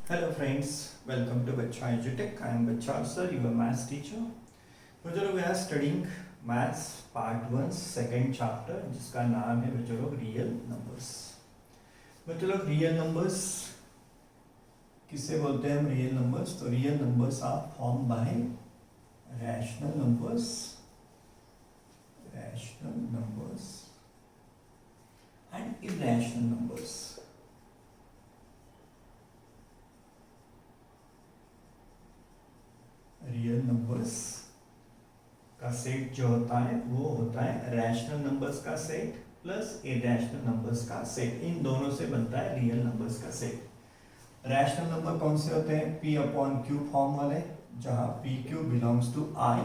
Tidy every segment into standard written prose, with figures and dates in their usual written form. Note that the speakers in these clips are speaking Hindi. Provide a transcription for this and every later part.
Hello friends, welcome to Bacha Edutech. I am Bachar sir, your maths teacher. बच्चों लोग we are studying maths part 1 second chapter जिसका नाम है बच्चों लोग real numbers. बच्चों लोग real numbers किससे बोलते हैं हम real numbers? तो real numbers are formed by rational numbers and irrational numbers. Real numbers का सेट जो होता है वो होता है रैशनल नंबर्स का सेट प्लस इरैशनल नंबर्स का सेट. इन दोनों से बनता है रियल नंबर्स का सेट. रैशनल नंबर कौन से होते हैं? p अपॉन क्यू फॉर्म वाले, जहां p q belongs to i,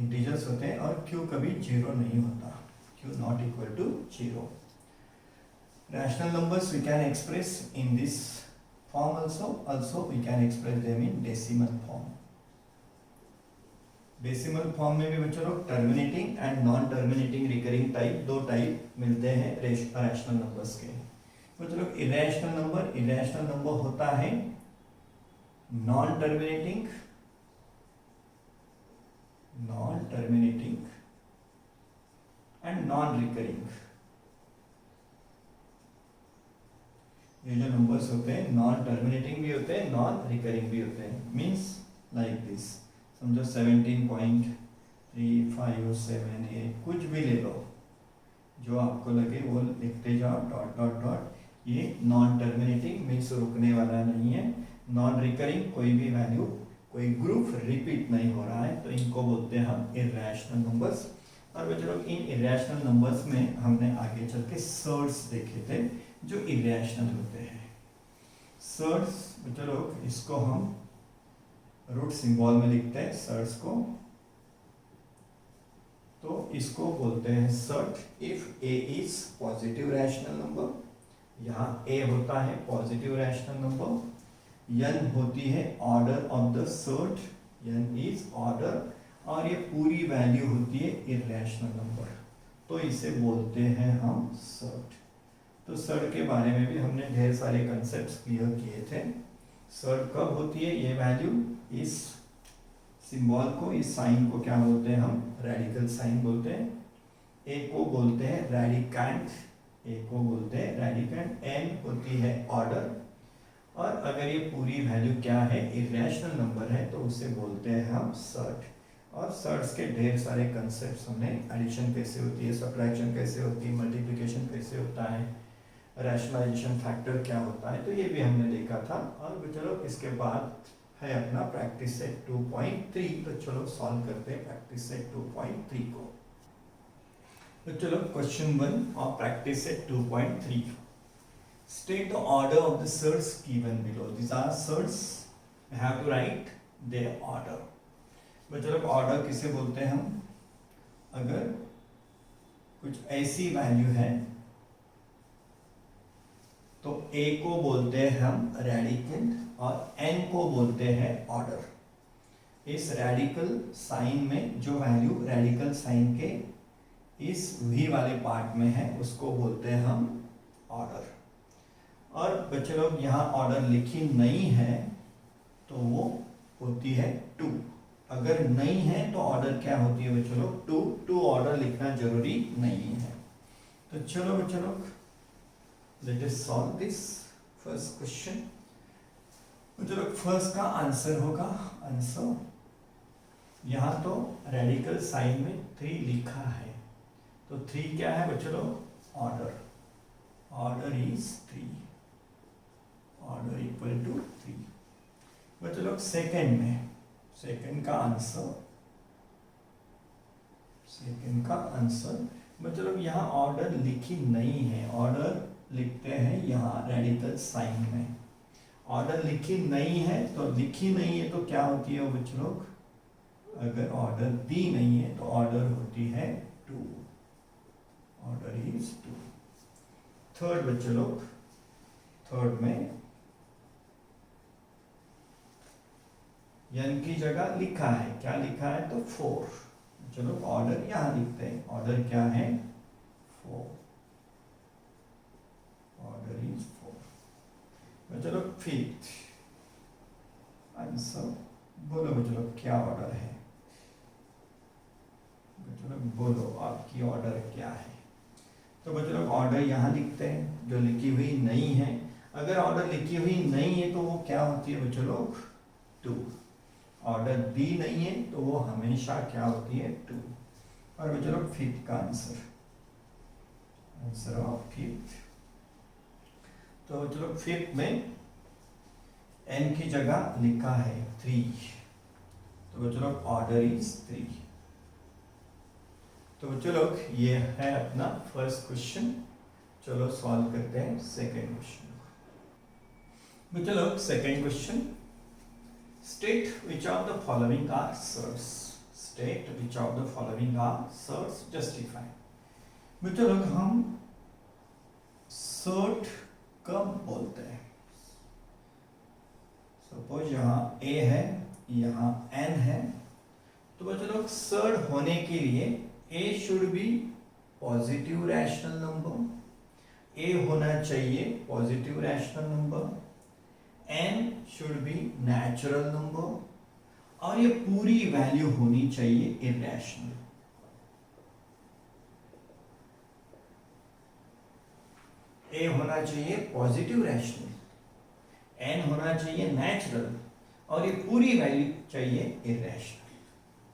integers होते हैं और q कभी जीरो नहीं होता, q not equal to zero. Rational numbers we can express in this form also we can express them in decimal form. Decimal form में भी बच्चों लोग terminating and non terminating recurring type, दो टाइप मिलते हैं रैशनल नंबर्स के. बच्चों लोग इरैशनल नंबर होता है non terminating and non recurring. ये जो नंबर्स होते हैं नॉन टर्मिनेटिंग भी होते हैं, नॉन रिकरिंग भी होते हैं. मीन्स लाइक दिस, समझो 17.3578 कुछ भी ले लो, जो आपको लगे वो लिखते जाओ, डॉट डॉट डॉट. ये नॉन टर्मिनेटिंग मीन्स रुकने वाला नहीं है, नॉन रिकरिंग कोई भी वैल्यू, कोई ग्रुप रिपीट नहीं हो रहा है, तो इनको बोलते हैं हम इरैशनल नंबर्स. और बच्चों लोग इन इरैशनल नंबर्स में हमने आगे चल के सर्ड्स देखे थे जो इरैशनल होते हैं. सर्ड्स बच्चों लोग इसको हम रूट सिंबल में लिखते हैं सर्ड्स को, तो इसको बोलते हैं surd if A is positive rational number. यहाँ ए होता है पॉजिटिव रैशनल नंबर, n होती है order of the surd, n is order, और ये पूरी वैल्यू होती है इरैशनल नंबर, तो इसे बोलते हैं हम सर्ड. तो सर्ड के बारे में भी हमने ढेर सारे कंसेप्ट्स क्लियर किए थे. सर्ड कब होती है ये वैल्यू? इस सिंबल को, इस साइन को क्या बोलते हैं हम? रेडिकल साइन बोलते हैं. ए को बोलते हैं रेडिकैंट, एन होती है ऑर्डर, और अगर ये पूरी वैल्यू क्या है, इरैशनल नंबर है, तो उसे बोलते हैं हम सर्ड. और सर्ड्स के ढेर सारे कंसेप्ट्स हमने, एडिशन कैसे होती है, सब्ट्रैक्शन कैसे होती है, मल्टीप्लिकेशन कैसे होता है, रैशनलाइजेशन फैक्टर क्या होता है, तो ये भी हमने देखा था. और चलो इसके बाद है अपना प्रैक्टिस सेट 2.3, तो चलो सॉल्व करते हैं प्रैक्टिस सेट 2.3 को. तो चलो question 1 of practice set 2.3. State the order of the surds given below. This are surds, we have to write their order. बच्चों ऑर्डर किसे बोलते हैं हम? अगर कुछ ऐसी वैल्यू है तो a को बोलते हैं हम रेडिकल और n को बोलते हैं ऑर्डर. इस रेडिकल साइन में जो वैल्यू रेडिकल साइन के इस v वाले पार्ट में है उसको बोलते हैं हम ऑर्डर. और बच्चे लोग यहाँ ऑर्डर लिखी नहीं है तो वो होती है 2. अगर नहीं है तो ऑर्डर क्या होती है बच्चों लोग? 2 ऑर्डर लिखना जरूरी नहीं है. तो चलो बच्चों लोग let us solve this first question. जो फर्स्ट का आंसर होगा, आंसर यहाँ तो रेडिकल साइन में 3 लिखा है, तो 3 क्या है बच्चों लोग? Order is 3, order equal to 3. बच्चों लोग सेकेंड में, सेकेंड का आंसर बच्चों लोग यहाँ ऑर्डर लिखी नहीं है, ऑर्डर लिखते हैं यहाँ रेडिकल साइन में. ऑर्डर लिखी नहीं है तो क्या होती है बच्चों लोग? अगर ऑर्डर दी नहीं है तो ऑर्डर होती है 2, ऑर्डर इज 2. थर्ड बच्चों लोग, थर्ड में n की जगह लिखा है, क्या लिखा है? तो 4. चलो ऑर्डर यहाँ लिखते हैं, ऑर्डर क्या है? 4, ऑर्डर इज 4. चलो फिफ्थ, आंसर। बोलो बच्चों लोग क्या ऑर्डर है, बच्चों लोग बोलो आपकी ऑर्डर क्या है। तो बच्चों लोग ऑर्डर यहाँ लिखते हैं जो लिखी हुई नहीं है। अगर ऑर्डर लिखी हुई नहीं है तो वो क्या होती है बच्चों लोग, टू। ऑर्डर दी नहीं है तो वो हमेशा क्या होती है, टू। और बच्चों लोग फिफ्थ का आंसर, आंसर ऑफ फिफ्थ। तो बच्चों लोग फिफ्थ में एन की जगह लिखा है 3, तो बच्चों लोग ऑर्डर इज 3। तो बच्चों लोग ये है अपना फर्स्ट क्वेश्चन। चलो सॉल्व करते हैं सेकेंड क्वेश्चन। बच्चों लोग second question, state which of the following are surds. State which of the following are surds, justify. बच्चों लोग हम सर्ट कब बोलते हैं, सपोज यहाँ ए है, यहाँ एन है, तो बच्चों लोग सर्ट होने के लिए a should be positive rational number, a होना चाहिए positive rational number, n should be natural number, और ये पूरी वैल्यू होनी चाहिए इरैशनल। ए होना चाहिए पॉजिटिव रैशनल, एन होना चाहिए नेचुरल, और ये पूरी वैल्यू चाहिए इरैशनल,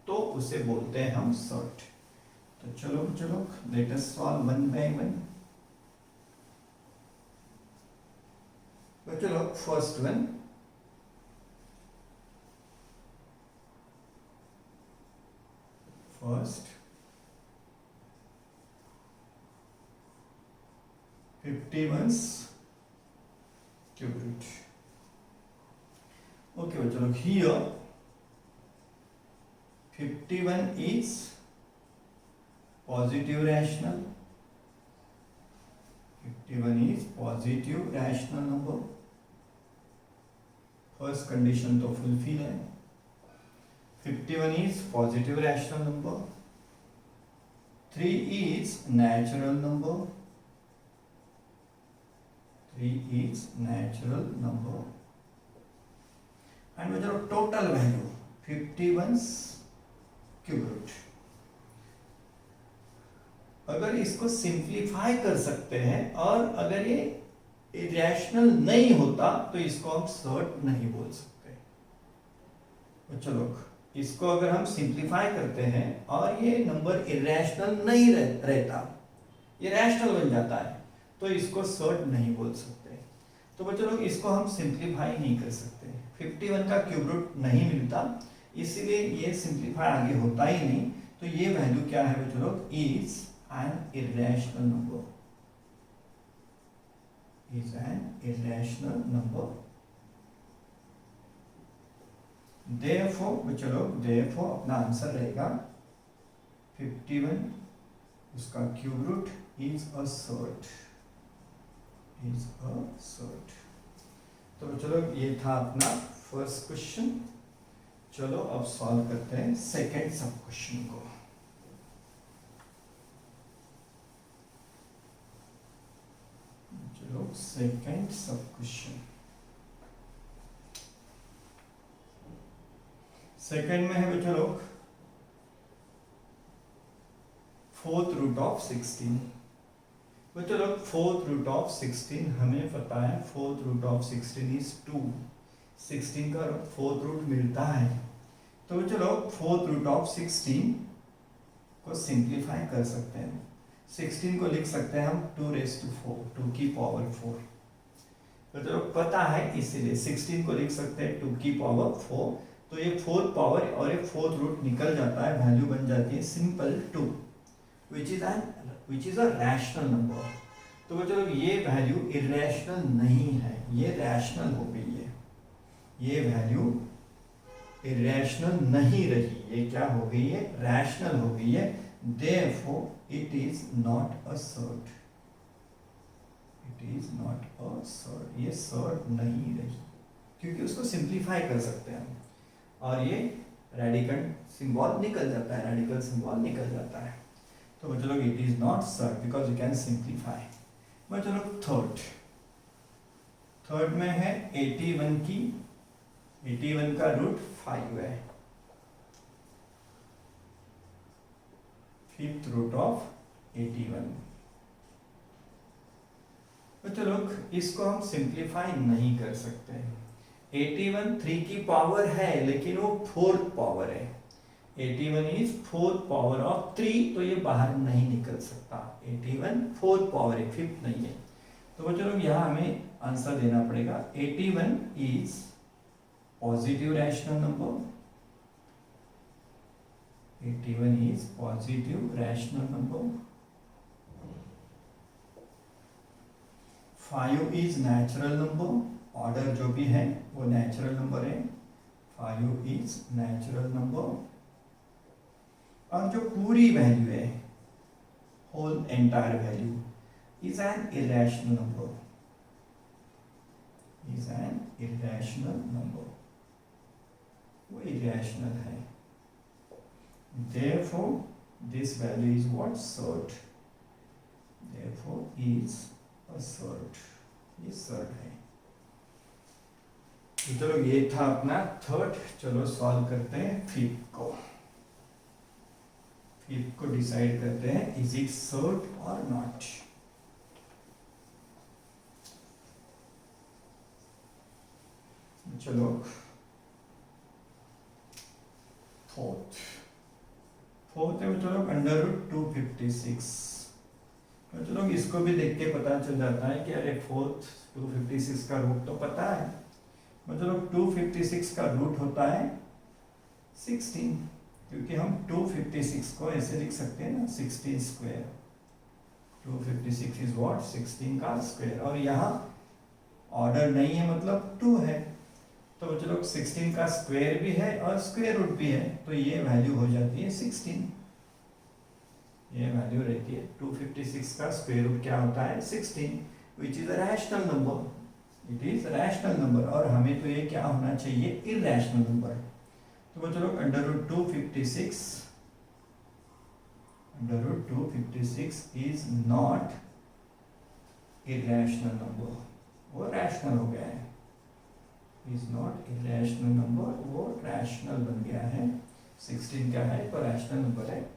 तो उसे बोलते हैं हम सर्ट। तो चलो let us solve one by one. चलो first one, first 51 cubic root. Okay बच्चों लोग, here 51 is positive rational, 51 is positive rational number, first condition तो फुलफिल है। 51 is positive rational number, 3 is natural number, 3 is natural number, and बच्चों टोटल वैल्यू 51 क्यूब रूट। अगर इसको सिंप्लीफाई कर सकते हैं और अगर ये इरेशनल नहीं होता तो इसको हम सर्ट नहीं बोल सकते। तो चलो इसको अगर हम सिंप्लीफाई करते हैं और ये नंबर इरेशनल नहीं रहता, ये रैशनल बन जाता है, तो इसको सर्ट नहीं बोल सकते। तो बच्चों लोग इसको हम सिंप्लीफाई नहीं कर सकते, 51 का क्यूब रूट नहीं मिलता, इसीलिए ये सिंप्लीफाई आगे होता ही नहीं। तो ये वैल्यू क्या है बच्चों लोग, is an irrational number, is an irrational number. Therefore बच्चों लोग, therefore अपना आंसर रहेगा 51, उसका cube root is a surd, is a surd। तो बच्चों लोग ये था अपना फर्स्ट क्वेश्चन। चलो अब सॉल्व करते हैं सेकेंड सब क्वेश्चन को। सेकेंड सब क्वेश्चन, सेकेंड में है बच्चों लोग फोर्थ रूट ऑफ 16। बच्चों लोग फोर्थ रूट ऑफ 16 हमें पता है, फोर्थ रूट ऑफ 16 इज 2, 16 का फोर्थ रूट मिलता है। तो बच्चों लोग फोर्थ रूट ऑफ 16 को सिंप्लीफाई कर सकते हैं, 16 को लिख सकते हैं हम 2⁴, 2 की पावर 4। तो पता है इसीलिए 16 को लिख सकते हैं 2 की पावर 4। तो ये फोर्थ पावर और ये फोर्थ रूट निकल जाता है, वैल्यू बन जाती है simple 2, which is a rational number. तो बच्चों लोग ये वैल्यू इरेशनल नहीं है, ये रैशनल हो गई है, ये वैल्यू इरेशनल नहीं रही, ये क्या हो गई है, रैशनल हो गई है। Therefore, it is not a surd. It is not a surd. ये surd नहीं रही, क्योंकि उसको सिंप्लीफाई कर सकते हैं और ये रेडिकल सिंबल निकल जाता है, रेडिकल सिंबल निकल जाता है। तो बच्चों लोग it is not surd because you can simplify। बच्चों लोग थर्ड में है 81 की 81 का रूट 5 है, फिफ्थ रूट ऑफ 81। तो चलो इसको हम सिंप्लीफाई नहीं कर सकते। 81 3 की पावर है लेकिन वो फोर्थ पावर है। 81 इज फोर्थ पावर ऑफ 3, तो ये बाहर नहीं निकल सकता। 81 फोर्थ पावर है, फिफ्थ नहीं है। तो चलो यहाँ हमें आंसर देना पड़ेगा। 81 is positive rational number. 81 is positive rational number. 5 is natural number. Order जो भी है वो नेचुरल नंबर है। 5 is natural number. और जो पूरी वैल्यू है, whole entire value is an irrational number, is an irrational number, वो इरेशनल है। Therefore, this value is what? Surd. Therefore, is a surd. ये surd है। तो चलो ये था अपना थर्ड। चलो सॉल्व करते हैं फिफ्थ को। फिफ्थ को डिसाइड करते हैं, इज इट सर्ड और नॉट। चलो फोर्थ है चलो अंडर रूट 256। तो चलो इसको भी देख के पता चल जाता है कि अरे फोर्थ 256 का रूट तो पता है। मतलब 256 का रूट होता है 16, क्योंकि हम 256 को ऐसे लिख सकते हैं ना, 16 स्क्वायर। 256 is what? 16 का स्क्वायर। और यहाँ ऑर्डर नहीं है मतलब 2 है, तो चलो 16 का स्क्वायर भी है और स्क्वायर रूट भी है, तो ये वैल्यू हो जाती है 16। ये वैल्यू रहती है 256 का स्क्वायर रूट क्या होता है? 16, which is a rational number. It is rational number, और हमें तो ये क्या होना चाहिए? Irrational number. तो वो चलो under root 256, under root 256 is not irrational number, वो रैशनल हो गया है। इज नॉट इरेशनल नंबर, वो रैशनल बन गया है। 16 क्या है? तो रैशनल नंबर है।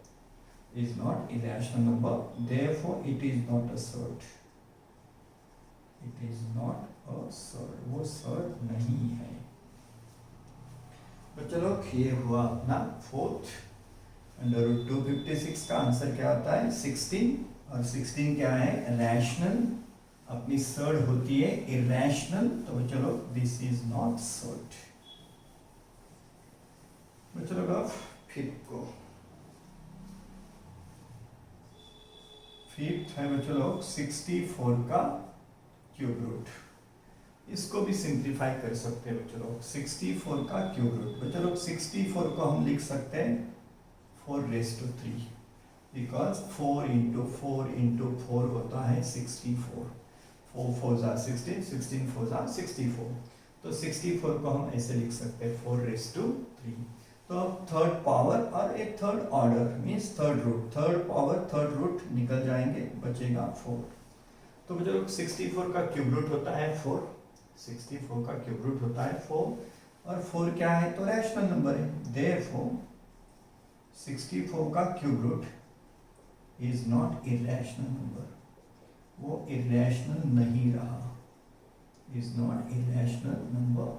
Is not irrational number, therefore it is not a surd. It is not a surd, वो सर्ड नहीं है। तो चलो ये हुआ अपना फोर्थ। अंडर रूट 256 का आंसर क्या होता है? 16, और 16 क्या है? रैशनल। अपनी सर्ड होती है इरेशनल, तो चलो दिस इज नॉट सर्ड। तो चलो अब फिफ्थ को। फिफ्थ है चलो 64 का क्यूब रूट। इसको भी सिंप्लीफाई कर सकते हैं चलो। 64 का क्यूब रूट, तो चलो 64 को हम लिख सकते हैं 4⁻3, बिकॉज 4 इंटू 4 होता है 64। 4 4 जा 16, 16 4 जा 64। तो 64 को हम ऐसे लिख सकते हैं 4⁻3। तो अब थर्ड पावर और एक third order means third root, third power third root निकल जाएंगे, बचेगा 4। तो जो 64 का क्यूब रूट होता है 4, 64 का क्यूब रूट होता है 4, और 4 क्या है? तो रैशनल नंबर है। देयरफॉर 64 का cube root is not irrational number, वो इरेशनल नहीं रहा। इज नॉट इरेशनल नंबर,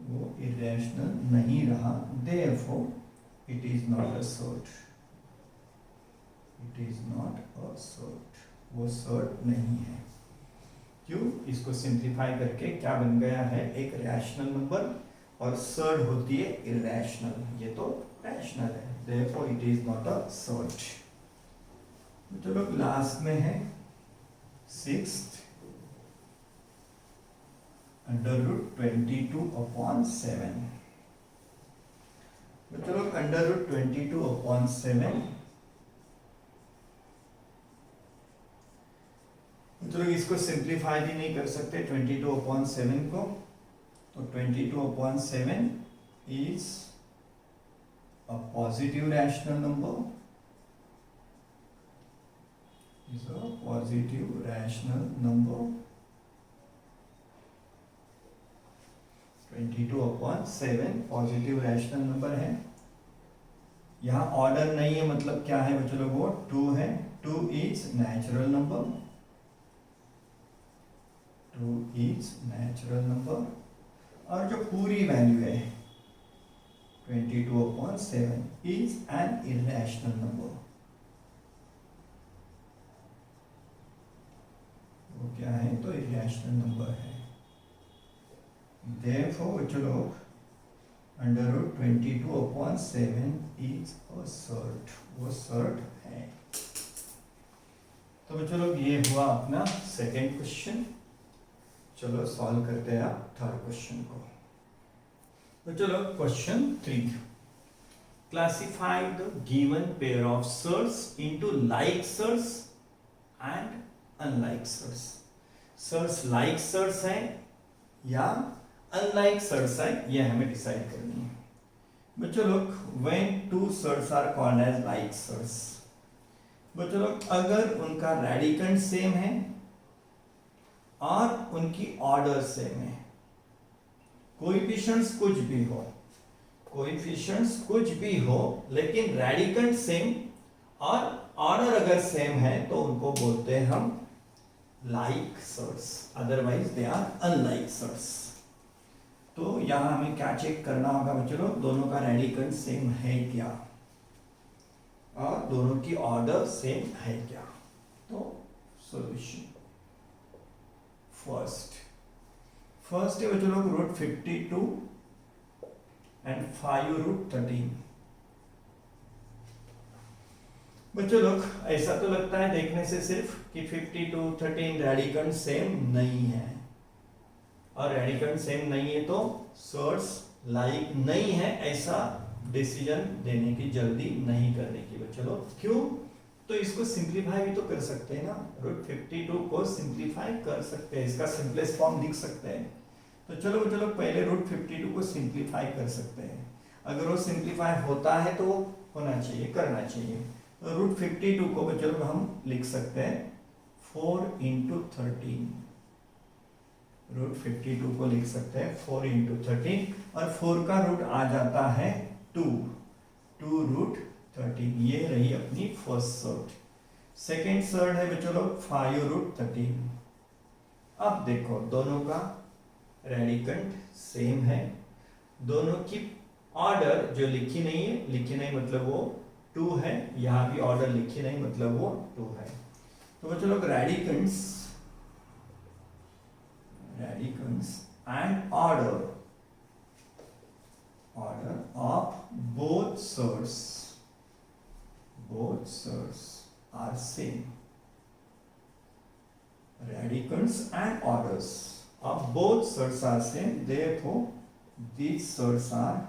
वो इरेशनल नहीं रहा। Therefore it is not a surd. It is not a surd, वो सर्ड नहीं है। क्यों? इसको सिंप्लीफाई करके क्या बन गया है? एक रैशनल नंबर, और सर्ड होती है इरेशनल। ये तो रैशनल है, therefore it is not a surd. चलो लास्ट में है सिक्स्थ, अंडर रूट 22/7। तो चलो अंडर रूट 22/7, चलो इसको सिंप्लीफाई भी नहीं कर सकते 22/7 को। तो 22/7 is a positive rational number, is a positive rational number. 22/7 positive rational number है। यहाँ ऑर्डर नहीं है, मतलब क्या है बच्चों लोग, वो 2 है। 2 is natural number, 2 is natural number. और जो पूरी वैल्यू है 22/7 इज एन इरेशनल नंबर। वो क्या है, तो इरेशनल नंबर है। Therefore बच्चों लोग √22/7 इज अ सर्ट, वो सर्ट है। तो बच्चों लोग ये हुआ अपना सेकेंड क्वेश्चन। चलो सॉल्व करते हैं आप थर्ड क्वेश्चन को। तो चलो question 3, classify the given pair of surds into like surds and unlike surds. Surds like surds है या अनलाइक सर्ट्स है, ये हमें डिसाइड करनी है। बच्चों लोग when two surds are called as like surds, बच्चों लोग अगर उनका रेडिकंड सेम है और उनकी ऑर्डर सेम है, कोएफिशिएंट्स कुछ भी हो, कोएफिशिएंट्स कुछ भी हो, लेकिन रेडिकंड सेम और ऑर्डर अगर सेम है तो उनको बोलते हैं हम like surds, otherwise they are unlike surds. तो यहां हमें क्या चेक करना होगा बच्चों लोग, दोनों का रेडिकंड सेम है क्या और दोनों की ऑर्डर सेम है क्या। तो सॉल्यूशन फर्स्ट है बच्चों लोग √52 एंड 5√13। बच्चों लोग ऐसा तो लगता है देखने से सिर्फ कि 52, 13 रेडिकंड सेम नहीं है, और रेडिकंड सेम नहीं है तो सर्ट्स लाइक नहीं है, ऐसा डिसीजन देने की जल्दी नहीं करने की बच्चों लोग। क्यों, तो इसको सिंप्लीफाई भी तो कर सकते हैं ना, √52 को सिंप्लीफाई कर सकते हैं, इसका सिंपलेस्ट फॉर्म लिख सकते हैं। तो चलो बच्चों लोग पहले √52 को सिंप्लीफाई कर सकते हैं। अगर वो सिंप्लीफाई होता है तो होना चाहिए, करना चाहिए। तो √52 को बच्चों लोग हम लिख सकते हैं 4 × 13, √52 को लिख सकते हैं 4 × 13, और 4 का रूट आ जाता है 2 √13। ये रही अपनी फर्स्ट सर्ट। सेकेंड सर्ट है बच्चों लोग 5√13। अब देखो दोनों का रेडिकंड सेम है, दोनों की ऑर्डर जो लिखी नहीं मतलब वो 2 है, यहां भी ऑर्डर लिखी नहीं मतलब वो 2 है। तो बच्चों लोग रेडिकंड्स and order of both surds are same. Radicands and orders of both surds are same, therefore these surds are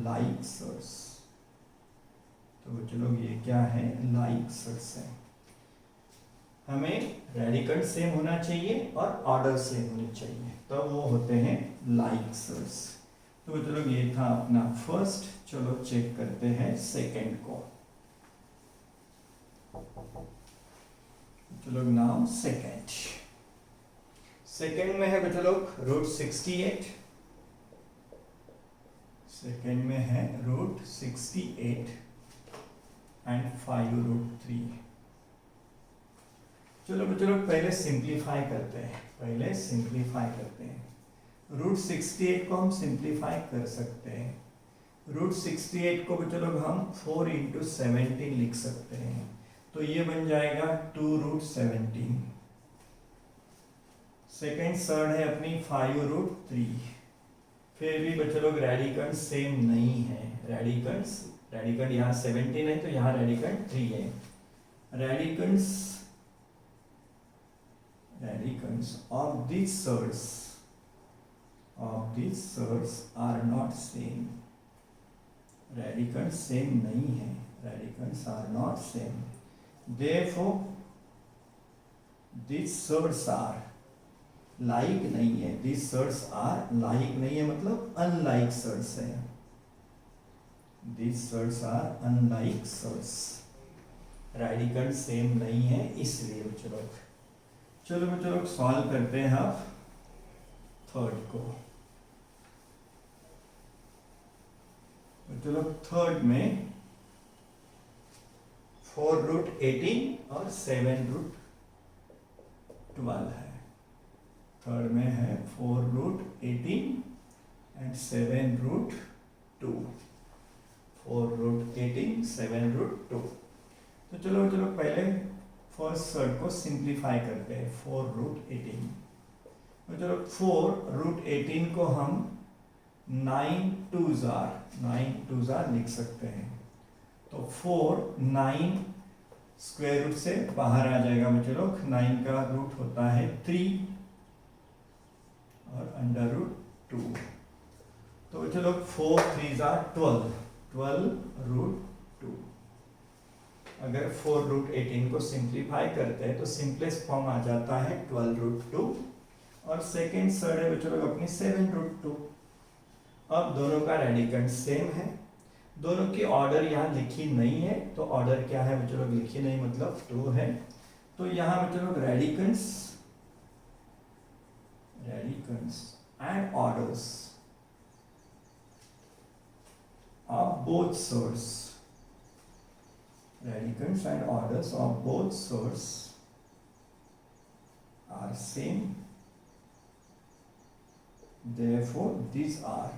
like surds। तो बच्चों लोग ये क्या है, लाइक सर्ट्स है। हमें रेडिकंड सेम होना चाहिए और ऑर्डर सेम होनी चाहिए, तो वो होते हैं लाइक सर्ट्स। तो बच्चों लोग ये था अपना फर्स्ट। चलो चेक करते हैं सेकंड को। चलो नाउ सेकंड में है बच्चों लोग √68, सेकंड में है √68 एंड 5√3। चलो बच्चों लोग पहले सिंप्लीफाई करते हैं, √68 को हम सिंप्लीफाई कर सकते हैं। √68 को बच्चों लोग हम 4 × 17 लिख सकते हैं, तो ये बन जाएगा 2√17। सेकेंड सर्ड है अपनी 5√3। फिर भी बच्चों लोग रेडिकंड सेम नहीं है, रेडिकंड यहाँ 17 है तो यहाँ रेडिकंड 3 है। Radicands of these surds are not same। Radicand same नहीं है, radicands are not same, therefore these surds are like नहीं है, these surds are लाइक नहीं है मतलब अनलाइक सर्ड्स है, these surds are unlike surds। रेडिकंड सेम नहीं है इसलिए बच्चों लोग। चलो बच्चों लोग सॉल्व करते हैं आप थर्ड को। तो चलो थर्ड में 4√18 और 7√12 है। थर्ड में है 4√18 एंड 7√2। 4√18 7√2। तो चलो पहले फर्स्ट सर्ट को सिंप्लीफाई करते हैं। 4√18। तो चलो 4√18 को हम 9 2s लिख सकते हैं। तो 4 9 स्क्वायर रूट से बाहर आ जाएगा बच्चे लोग। 9 का रूट होता है 3 और √2। तो बच्चे लोग 4 3s 12√2। अगर 4√18 को सिंप्लीफाई करते हैं तो सिंपलेस्ट फॉर्म आ जाता है 12√2। और सेकेंड सर्ड है बच्चों लोग अपनी 7√2। अब दोनों का रेडिकेंड सेम है। दोनों की ऑर्डर यहाँ लिखी नहीं है। तो ऑर्डर क्या है बच्चों लोग, लिखी नहीं मतलब 2 है। तो यहाँ बच्चों लोग radicands and orders of both surds, radicands and orders of both surds are same, therefore these are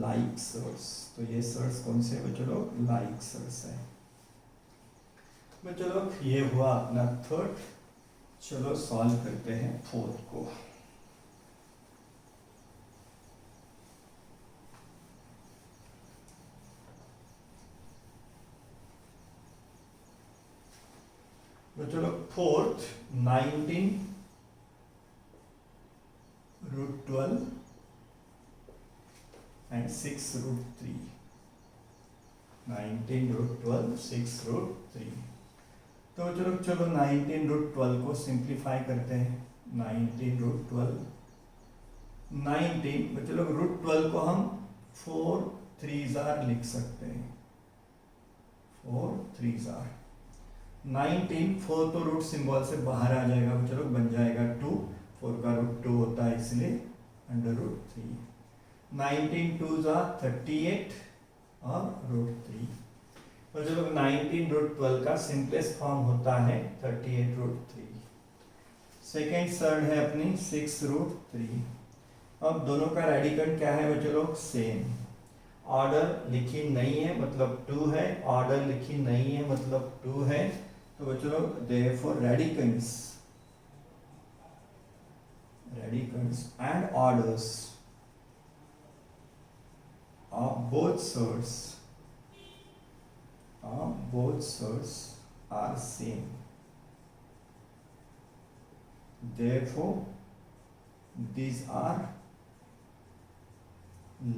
like surds. तो ये सर्ड्स कौन से बच्चों लोग, लाइक सर्ड्स है बच्चों लोग। ये हुआ अपना थर्ड। चलो सॉल्व करते हैं फोर्थ को। बच्चों लोग फोर्थ 19√12 and 6√3। 19√12 6√3। तो चलो 19√12 को सिंप्लीफाई करते हैं। 19√12 19 चलो √12 को हम 4 3s लिख सकते हैं। 4 3s 19 4 तो रूट सिंबल से बाहर आ जाएगा चलो, बन जाएगा 2। 4 का रूट 2 होता है इसलिए √3। 19 2s 38 और √3। तो चलो 19√12 का सिंपलेस्ट फॉर्म होता है 38√3। सेकेंड सर्ड है अपनी 6√3। अब दोनों का रेडिकेंड क्या है बच्चों लोग, सेम। ऑर्डर लिखी नहीं है मतलब 2 है, ऑर्डर लिखी नहीं है मतलब 2 है। तो बच्चों लोग therefore radicands and orders of both sorts are same, therefore these are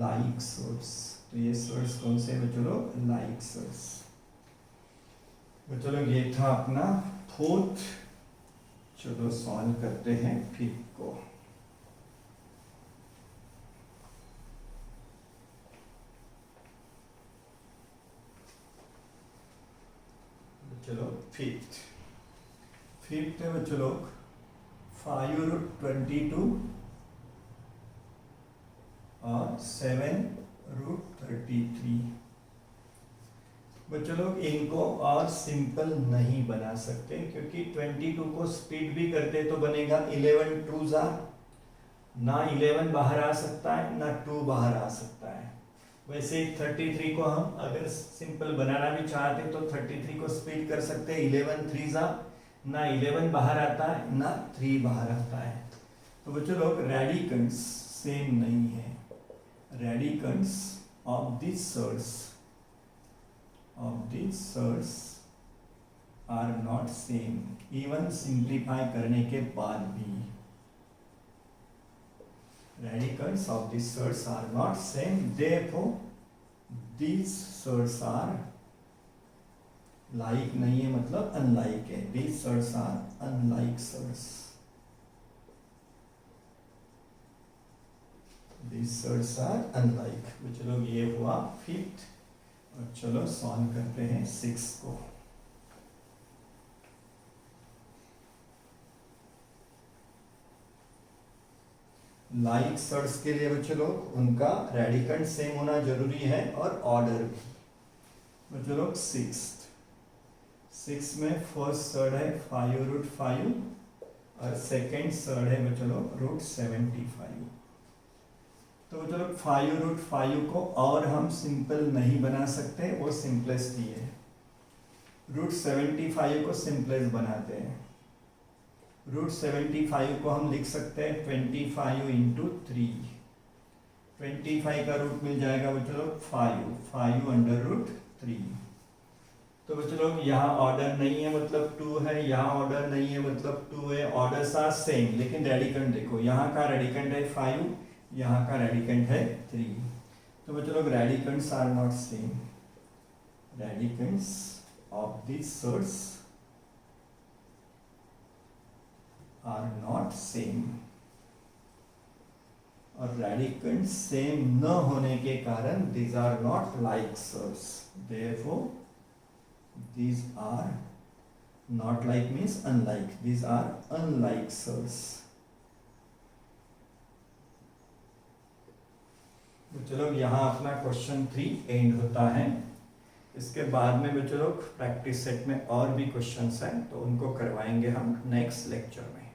like sorts। तो ये sorts कौन से बच्चों लोग, like sorts। बच्चों लोग ये था अपना फोर्थ। चलो सॉल्व करते हैं फिफ्थ को। चलो फिफ्थ है बच्चों लोग 5√22 और 7√33। बच्चों लोग इनको और सिंपल नहीं बना सकते क्योंकि 22 को स्प्लिट भी करते तो बनेगा 11 2s ना 11 बाहर आ सकता है ना 2 बाहर आ सकता है। वैसे 33 को हम अगर सिंपल बनाना भी चाहते तो 33 को स्प्लिट कर सकते हैं 11 3s ना 11 बाहर आता है ना 3 बाहर आता है। तो बच्चों लोग रेडिकेंड्स सेम नहीं है। Radicands of this surds are not same, even simplify करने के बाद भी। Radicals of these surds are not same, therefore these surds are like नहीं है मतलब unlike है। These surds are unlike surds। These surds are unlike। तो चलो ये हुआ फिफ्थ। और चलो सॉल्व करते हैं सिक्स को। लाइक सर्ट्स के लिए बच्चों लोग उनका रेडिकंड सेम होना जरूरी है और ऑर्डर भी। बच्चों लोग सिक्स में फर्स्ट सर्ड है 5√5 और सेकेंड सर्ड है बच्चों लोग √75। तो बच्चों लोग 5√5 को और हम सिंपल नहीं बना सकते, वो सिंपलेस्ट ही है। √75 को सिंपलेस्ट बनाते हैं। √75 को हम लिख सकते हैं 25 × 3। 25 का रूट मिल जाएगा बच्चों लोग 5 √3। तो बच्चों लोग यहाँ ऑर्डर नहीं है मतलब 2 है, यहाँ ऑर्डर नहीं है मतलब 2 है। ऑर्डर्स आर सेम, लेकिन रेडिकंड देखो, यहाँ का रेडिकंड है 5, यहाँ का रेडिकंड है 3। तो बच्चों लोग radicands are not same. Radicands of this surds are not same. और रेडिकंड सेम न होने के कारण these are not like surds. therefore these are not like means unlike, these are unlike cells। तो चलो यहाँ अपना क्वेश्चन 3 एंड होता है। इसके बाद में बच्चों लोग प्रैक्टिस सेट में और भी क्वेश्चंस हैं, तो उनको करवाएंगे हम नेक्स्ट लेक्चर में।